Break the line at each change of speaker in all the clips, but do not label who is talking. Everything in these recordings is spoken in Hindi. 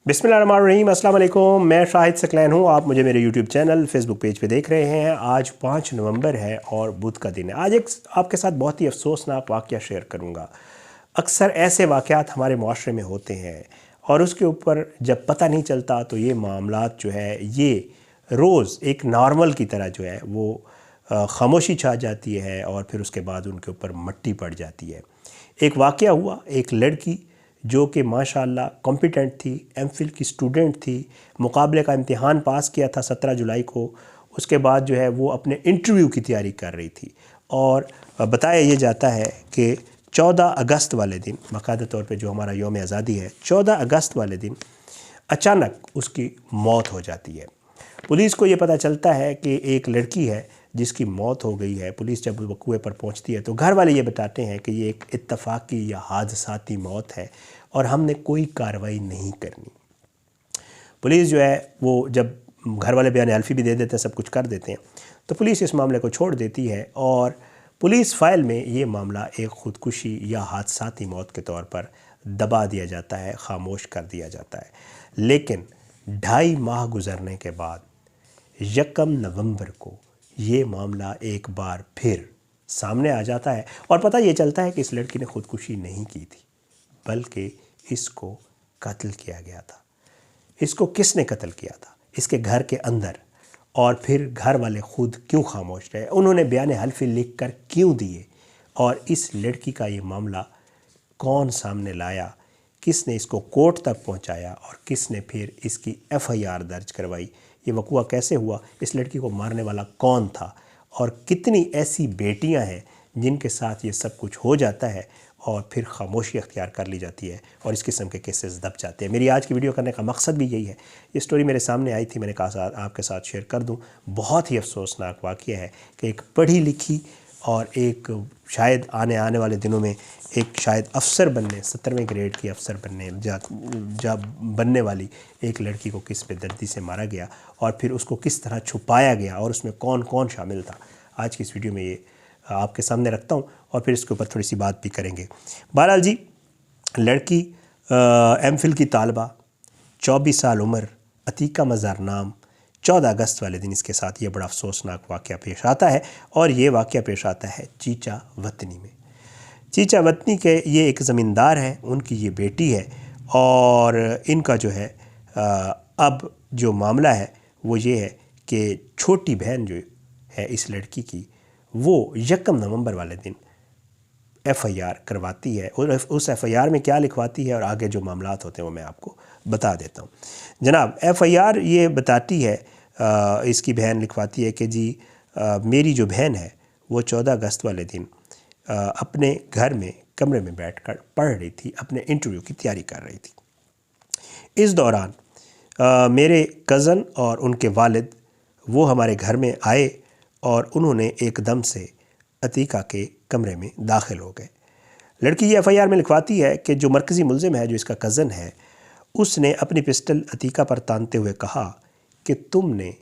बिस्मिल्लाहिर्रहमानिर्रहीम, अस्सलाम वालेकुम। मैं शाहिद सकलैन हूँ। आप मुझे मेरे यूट्यूब चैनल फेसबुक पेज पे देख रहे हैं। आज 5 नवंबर है और बुध का दिन है। आज एक आपके साथ बहुत ही अफसोसनाक वाक़या शेयर करूँगा। अक्सर ऐसे वाक़यात हमारे माशरे में होते हैं और उसके ऊपर जब पता नहीं चलता तो ये मामलात जो है ये रोज़ एक नॉर्मल की तरह जो है वो खामोशी छा जाती है और फिर उसके बाद उनके ऊपर मट्टी पड़ जाती है। एक वाक़या हुआ, एक लड़की जो कि माशाअल्लाह कॉम्पिटेंट थी, एमफिल की स्टूडेंट थी, मुकाबले का इम्तिहान पास किया था 17 जुलाई को। उसके बाद जो है वो अपने इंटरव्यू की तैयारी कर रही थी और बताया ये जाता है कि 14 अगस्त वाले दिन, बाकायदा तौर पे जो हमारा यौम आज़ादी है, 14 अगस्त वाले दिन अचानक उसकी मौत हो जाती है। पुलिस को ये पता चलता है कि एक लड़की है जिसकी मौत हो गई है। पुलिस जब वक़ूए पर पहुंचती है तो घर वाले ये बताते हैं कि ये एक इत्तफाकी या हादसाती मौत है और हमने कोई कार्रवाई नहीं करनी। पुलिस जो है वो जब घर वाले बयान हल्फी भी दे देते हैं, सब कुछ कर देते हैं, तो पुलिस इस मामले को छोड़ देती है और पुलिस फाइल में ये मामला एक ख़ुदकुशी या हादसाती मौत के तौर पर दबा दिया जाता है, खामोश कर दिया जाता है। लेकिन 2.5 माह गुजरने के बाद 1 नवंबर को ये मामला एक बार फिर सामने आ जाता है और पता ये चलता है कि इस लड़की ने ख़ुदकुशी नहीं की थी बल्कि इसको कत्ल किया गया था। इसको किसने कत्ल किया था, इसके घर के अंदर, और फिर घर वाले ख़ुद क्यों खामोश रहे, उन्होंने बयान हल्फी लिख कर क्यों दिए, और इस लड़की का ये मामला कौन सामने लाया, किसने इसको कोर्ट तक पहुंचाया और किसने फिर इसकी FIR दर्ज करवाई, ये वक़ूआ कैसे हुआ, इस लड़की को मारने वाला कौन था, और कितनी ऐसी बेटियां हैं जिनके साथ ये सब कुछ हो जाता है और फिर खामोशी अख्तियार कर ली जाती है और इस किस्म के केसेस दब जाते हैं। मेरी आज की वीडियो करने का मकसद भी यही है। ये स्टोरी मेरे सामने आई थी, मैंने कहा आपके साथ शेयर कर दूं। बहुत ही अफसोसनाक वाक़या है कि एक पढ़ी लिखी और एक शायद आने वाले दिनों में एक शायद अफसर बनने, 17वें ग्रेड की अफसर बनने बनने वाली एक लड़की को किस बेदर्दी से मारा गया और फिर उसको किस तरह छुपाया गया और उसमें कौन कौन शामिल था। आज की इस वीडियो में ये आपके सामने रखता हूँ और फिर इसके ऊपर थोड़ी सी बात भी करेंगे। बहरहाल जी, लड़की MPhil की तालबा, 24 साल उम्र, अतीका मज़ार नाम, 14 अगस्त वाले दिन इसके साथ ये बड़ा अफसोसनाक वाक़या पेश आता है और ये वाक़या पेश आता है चीचा वतनी में। चीचा वतनी के ये एक ज़मींदार हैं, उनकी ये बेटी है और इनका जो है अब जो मामला है वो ये है कि छोटी बहन जो है इस लड़की की, वो 1 नवंबर वाले दिन FIR करवाती है और उस FIR में क्या लिखवाती है और आगे जो मामलात होते हैं वो मैं आपको बता देता हूँ। जनाब, FIR ये बताती है, इसकी बहन लिखवाती है कि जी मेरी जो बहन है वो 14 अगस्त वाले दिन अपने घर में कमरे में बैठकर पढ़ रही थी, अपने इंटरव्यू की तैयारी कर रही थी। इस दौरान मेरे कज़न और उनके वालिद वो हमारे घर में आए और उन्होंने एकदम से अतीका के कमरे में दाखिल हो गए। लड़की ये FIR में लिखवाती है कि जो मरकज़ी मुल्ज़िम है, जो इसका कज़न है, उसने अपनी पिस्टल अतीका पर तानते हुए कहा कि तुमने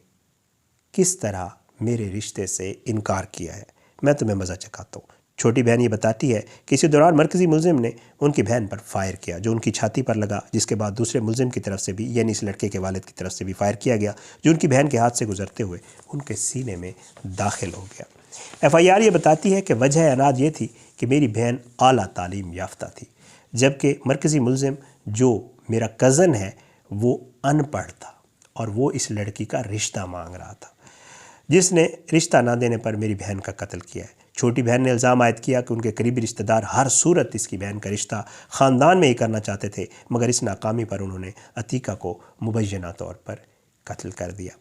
किस तरह मेरे रिश्ते से इनकार किया है, मैं तुम्हें मज़ा चखाता हूँ। छोटी बहन ये बताती है कि इसी दौरान मरकज़ी मुल्ज़िम ने उनकी बहन पर फायर किया, जो उनकी छाती पर लगा, जिसके बाद दूसरे मुल्ज़िम की तरफ से भी, यानी इस लड़के के वालिद की तरफ से भी फायर किया गया, जो उनकी बहन के हाथ से गुजरते हुए उनके सीने में दाखिल हो गया। FIR ये बताती है कि वजह अनाद ये थी कि मेरी बहन आला तालीम याफ्ता थी, जबकि मरकज़ी मुल्ज़िम जो मेरा कज़न है वो अनपढ़ था और वो इस लड़की का रिश्ता मांग रहा था, जिसने रिश्ता ना देने पर मेरी बहन का कत्ल किया है। छोटी बहन ने इल्ज़ाम आयद किया कि उनके करीबी रिश्तेदार हर सूरत इसकी बहन का रिश्ता ख़ानदान में ही करना चाहते थे, मगर इस नाकामी पर उन्होंने अतीका को मुबैना तौर पर कत्ल कर दिया।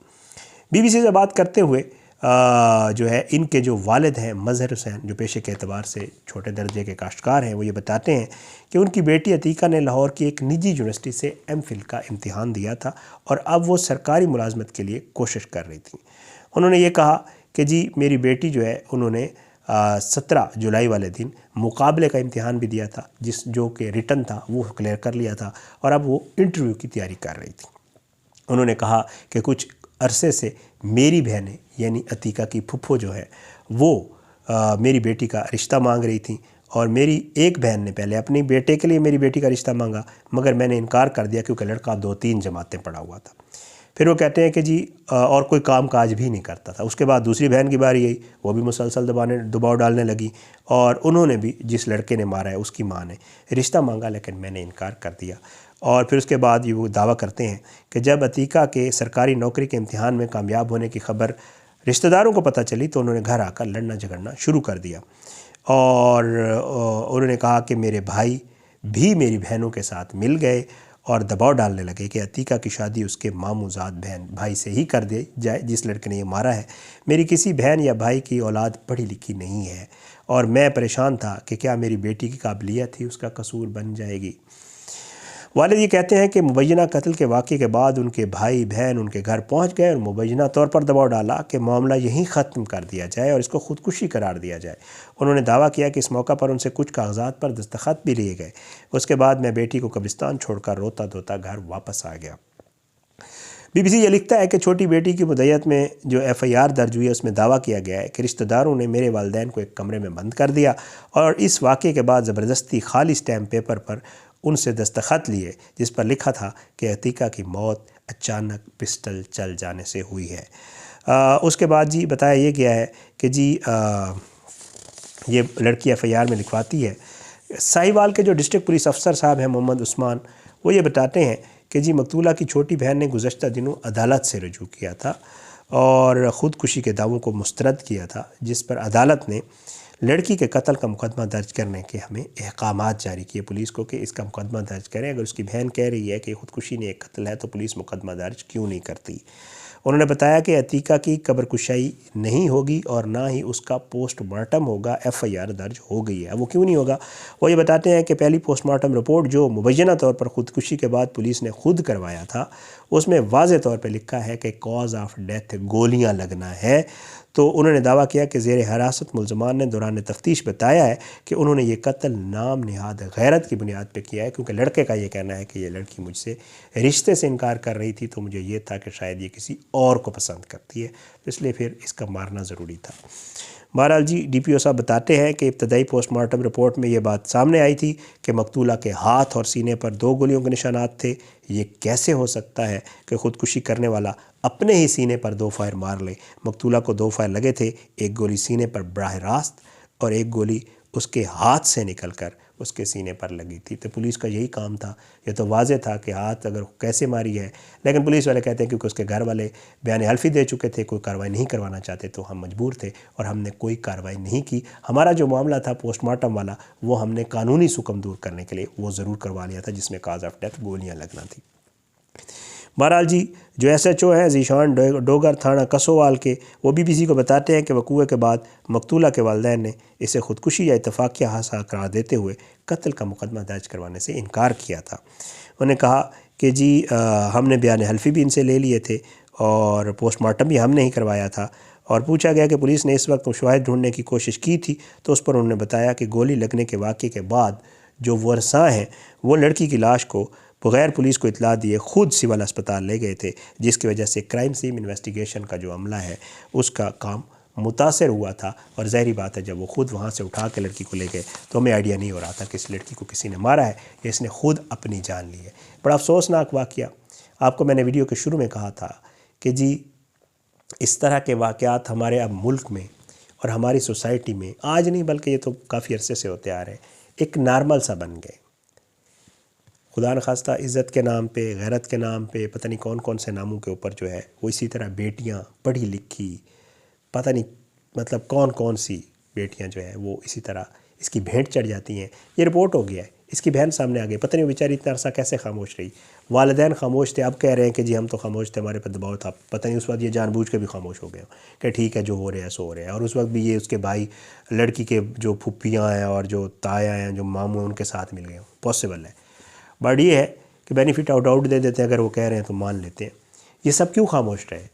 BBC से बात करते हुए जो है इनके जो वालिद हैं मज़हर हुसैन, जो पेशे के एतबार से छोटे दर्जे के काश्तकार हैं, वो ये बताते हैं कि उनकी बेटी अतीका ने लाहौर की एक निजी यूनिवर्सिटी से MPhil का इम्तिहान दिया था और अब वो सरकारी मुलाजमत के लिए कोशिश कर रही थी। उन्होंने ये कहा कि जी मेरी बेटी जो है, उन्होंने 17 जुलाई वाले दिन मुकाबले का इम्तिहान भी दिया था, जो कि रिटन था वो क्लियर कर लिया था और अब वो इंटरव्यू की तैयारी कर रही थी। उन्होंने कहा कि कुछ अरसे से मेरी बहनें, यानी अतीका की फुफ्फो जो है वो मेरी बेटी का रिश्ता मांग रही थी और मेरी एक बहन ने पहले अपनी बेटे के लिए मेरी बेटी का रिश्ता मांगा, मगर मैंने इनकार कर दिया क्योंकि लड़का 2-3 जमातें पढ़ा हुआ था। फिर वो कहते हैं कि जी और कोई काम काज भी नहीं करता था। उसके बाद दूसरी बहन की बारी आई, वो भी मुसलसल दबाव डालने लगी और उन्होंने भी जिस लड़के ने मारा है उसकी माँ ने रिश्ता मांगा, लेकिन मैंने इनकार कर दिया। और फिर उसके बाद ये वो दावा करते हैं कि जब अतीका के सरकारी नौकरी के इम्तिहान में कामयाब होने की खबर रिश्तेदारों को पता चली तो उन्होंने घर आकर लड़ना झगड़ना शुरू कर दिया और उन्होंने कहा कि मेरे भाई भी मेरी बहनों के साथ मिल गए और दबाव डालने लगे कि अतीका की शादी उसके मामूजाद बहन भाई से ही कर दी जाए जिस लड़के ने ये मारा है। मेरी किसी बहन या भाई की औलाद पढ़ी लिखी नहीं है और मैं परेशान था कि क्या मेरी बेटी की काबिलियत ही उसका कसूर बन जाएगी। वालिद ये कहते हैं कि मुबैना कत्ल के वाक़े के बाद उनके भाई बहन उनके घर पहुंच गए और मुबैना तौर पर दबाव डाला कि मामला यहीं ख़त्म कर दिया जाए और इसको ख़ुदकुशी करार दिया जाए। उन्होंने दावा किया कि इस मौका पर उनसे कुछ कागजात पर दस्तखत भी लिए गए। उसके बाद मैं बेटी को कब्रिस्तान छोड़कर रोता धोता घर वापस आ गया। BBC ये लिखता है कि छोटी बेटी की मुद्दत में जो FIR दर्ज हुई है उसमें दावा किया गया है कि रिश्तेदारों ने मेरे वालिदैन को एक कमरे में बंद कर दिया और इस वाक़े के बाद ज़बरदस्ती खाली स्टैम्प पेपर पर उनसे दस्तखत लिए जिस पर लिखा था कि अतीका की मौत अचानक पिस्टल चल जाने से हुई है। उसके बाद जी बताया ये गया है कि जी ये लड़की FIR में लिखवाती है। साहिवाल के जो डिस्ट्रिक्ट पुलिस अफसर साहब हैं मोहम्मद उस्मान, वो ये बताते हैं कि जी मकतूला की छोटी बहन ने गुज़श्ता दिनों अदालत से रजू किया था और ख़ुदकुशी के दावों को मुस्तरद किया था, जिस पर अदालत ने लड़की के कत्ल का मुकदमा दर्ज करने के हमें अहकामात जारी किए पुलिस को कि इसका मुकदमा दर्ज करें। अगर उसकी बहन कह रही है कि ख़ुदकुशी ने एक कत्ल है तो पुलिस मुकदमा दर्ज क्यों नहीं करती। उन्होंने बताया कि अतीका की कब्रकुशाई नहीं होगी और ना ही उसका पोस्टमार्टम होगा, FIR दर्ज हो गई है। वो क्यों नहीं होगा, वो ये बताते हैं कि पहली पोस्टमार्टम रिपोर्ट जो मुबैना तौर पर ख़ुदकुशी के बाद पुलिस ने खुद करवाया था उसमें वाज़े तौर पर लिखा है कि कॉज ऑफ डेथ गोलियां लगना है। तो उन्होंने दावा किया कि ज़ेर हिरासत मुल्ज़मान ने दौरान तफ्तीश बताया है कि उन्होंने ये कत्ल नाम निहाद गैरत की बुनियाद पर किया है, क्योंकि लड़के का ये कहना है कि ये लड़की मुझसे रिश्ते से इनकार कर रही थी तो मुझे ये था कि शायद ये किसी और को पसंद करती है, तो इसलिए फिर इसका मारना ज़रूरी था। बहरहाल जी DPO साहब बताते हैं कि इब्तदाई पोस्टमार्टम रिपोर्ट में ये बात सामने आई थी कि मकतूला के हाथ और सीने पर 2 गोलियों के निशानात थे। ये कैसे हो सकता है कि ख़ुदकुशी करने वाला अपने ही सीने पर 2 फायर मार ले। मकतूला को 2 फायर लगे थे, एक गोली सीने पर बराह रास्त और एक गोली उसके हाथ से निकलकर उसके सीने पर लगी थी। तो पुलिस का यही काम था। ये तो वाज़े था कि हाथ अगर कैसे मारी है, लेकिन पुलिस वाले कहते हैं क्योंकि उसके घर वाले बयान हल्फी दे चुके थे, कोई कार्रवाई नहीं करवाना चाहते, तो हम मजबूर थे और हमने कोई कार्रवाई नहीं की। हमारा जो मामला था पोस्टमार्टम वाला वो हमने कानूनी सुकम दूर करने के लिए वो ज़रूर करवा लिया था, जिसमें काज ऑफ डेथ गोलियाँ लगना थी। बहरहाल जी जो SHO हैं ज़ीशान डोगर थाना कसोवाल के, वो BBC को बताते हैं कि वक़ूए के बाद मकतूला के वालिदैन ने इसे ख़ुदकुशी या इत्तफ़ाक़िया हादसा करार देते हुए कत्ल का मुकदमा दर्ज करवाने से इनकार किया था। उन्होंने कहा कि जी हमने बयान हल्फी भी इनसे ले लिए थे और पोस्टमार्टम भी हमने ही करवाया था। और पूछा गया कि पुलिस ने इस वक्त शवाहिद ढूंढने की कोशिश की थी, तो उस पर उन्होंने बताया कि गोली लगने के वाक़े के बाद जो वर्सा हैं वो लड़की की लाश को बग़ैर पुलिस को इतला दिए खुद सिविल अस्पताल ले गए थे, जिसकी वजह से क्राइम सीन इन्वेस्टिगेशन का जो अमला है उसका काम मुतासर हुआ था। और ज़ाहिर बात है जब वो ख़ुद वहाँ से उठा के लड़की को ले गए तो हमें आइडिया नहीं हो रहा था कि इस लड़की को किसी ने मारा है या इसने ख़ुद अपनी जान ली है। बड़ा अफसोसनाक वाक़या। आपको मैंने वीडियो के शुरू में कहा था कि जी इस तरह के वाक़यात हमारे अब मुल्क में और हमारी सोसाइटी में आज नहीं बल्कि ये तो काफ़ी अरसे से होते आ रहे हैं, एक नॉर्मल सा बन गए। खुदा न खास्ता इज़्ज़त के नाम पे, गैरत के नाम पे, पता नहीं कौन कौन से नामों के ऊपर जो है वो इसी तरह बेटियां पढ़ी लिखी, पता नहीं मतलब कौन कौन सी बेटियां जो है वो इसी तरह इसकी भेंट चढ़ जाती हैं। ये रिपोर्ट हो गया है, इसकी बहन सामने आ गई, पता नहीं वो बेचारी इतना अरसा कैसे खामोश रही। वालिदैन खामोश थे, अब कह रहे हैं कि जी हम तो खामोश थे, हमारे पर दबाव था। पता नहीं उस वक्त ये जानबूझ के भी खामोश हो गए कि ठीक है जो हो रहा है सो हो रहा है। और उस वक्त भी ये उसके भाई लड़की के जो फुप्पियाँ हैं और जो ताया हैं जो मामू हैं उनके साथ मिल गए। पॉसिबल है, बट ये है कि बेनिफिट ऑफ डाउट दे देते हैं, अगर वो कह रहे हैं तो मान लेते हैं। ये सब क्यों खामोश रहे?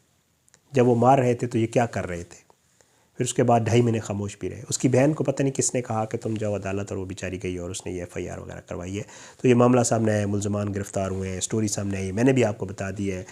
जब वो मार रहे थे तो ये क्या कर रहे थे? फिर उसके बाद 2.5 महीने खामोश भी रहे। उसकी बहन को पता नहीं किसने कहा कि तुम जाओ अदालत, और वो बेचारी गई और उसने ये FIR वगैरह करवाई है। तो ये मामला सामने आया, मुल्ज़मान गिरफ़्तार हुए हैं, स्टोरी सामने आई है, मैंने भी आपको बता दी है,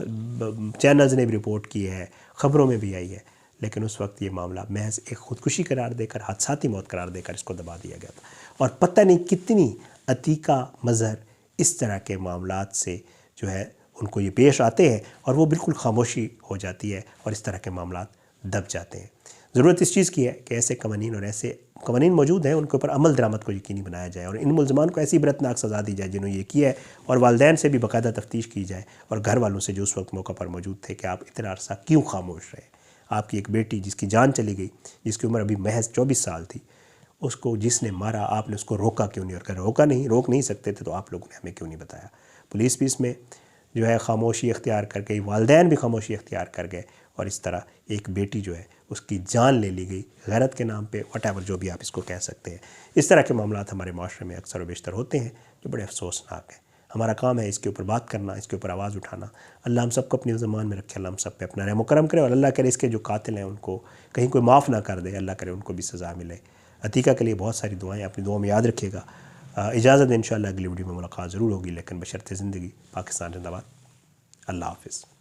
चैनल्स ने भी रिपोर्ट की है, ख़बरों में भी आई है। लेकिन उस वक्त ये मामला महज एक ख़ुदकुशी करार देकर, हादसाती मौत करार देकर इसको दबा दिया गया था। और पता नहीं कितनी अतीका, मज़हर इस तरह के मामलात से जो है उनको ये पेश आते हैं और वो बिल्कुल खामोशी हो जाती है और इस तरह के मामलात दब जाते हैं। ज़रूरत इस चीज़ की है कि ऐसे कवानीन और ऐसे कवानीन मौजूद हैं, उनके ऊपर अमल दरामद को यकीनी बनाया जाए और इन मुल्ज़मान को ऐसी इबरतनाक सज़ा दी जाए जिन्होंने ये किया है, और वालिदैन से भी बाकायदा तफ्तीश की जाए और घर वालों से जो उस वक्त मौका पर मौजूद थे कि आप इतना अरसा क्यों खामोश रहे। आपकी एक बेटी जिसकी जान चली गई, जिसकी उम्र अभी महज 24 साल थी, उसको जिसने मारा आपने उसको रोका क्यों नहीं? और अगर रोक नहीं सकते थे तो आप लोगों ने हमें क्यों नहीं बताया? पुलिस भी इसमें जो है खामोशी इख्तियार कर गई, वालिदैन भी खामोशी इख्तियार कर गए और इस तरह एक बेटी जो है उसकी जान ले ली गई गैरत के नाम पे, वटेवर जो भी आप इसको कह सकते हैं। इस तरह के मामलात हमारे माशरे में अक्सर व बेशतर होते हैं जो बड़े अफसोसनाक हैं। हमारा काम है इसके ऊपर बात करना, इसके ऊपर आवाज़ उठाना। अल्लाह हम सबको अपनी ज़मान में रखे, अल्लाह हम सब पे अपना रहम करम करे और अल्लाह करे इसके जो कातिल हैं उनको कहीं कोई माफ़ ना कर दे, अल्लाह करे उनको भी सज़ा मिले। अतीका के लिए बहुत सारी दुआएँ अपनी दुआओं में याद रखिएगा। इजाज़त, इंशाअल्लाह अगली वीडियो में मुलाकात ज़रूर होगी, लेकिन बशर्ते ज़िंदगी। पाकिस्तान जिंदाबाद। अल्लाह हाफ़िज़।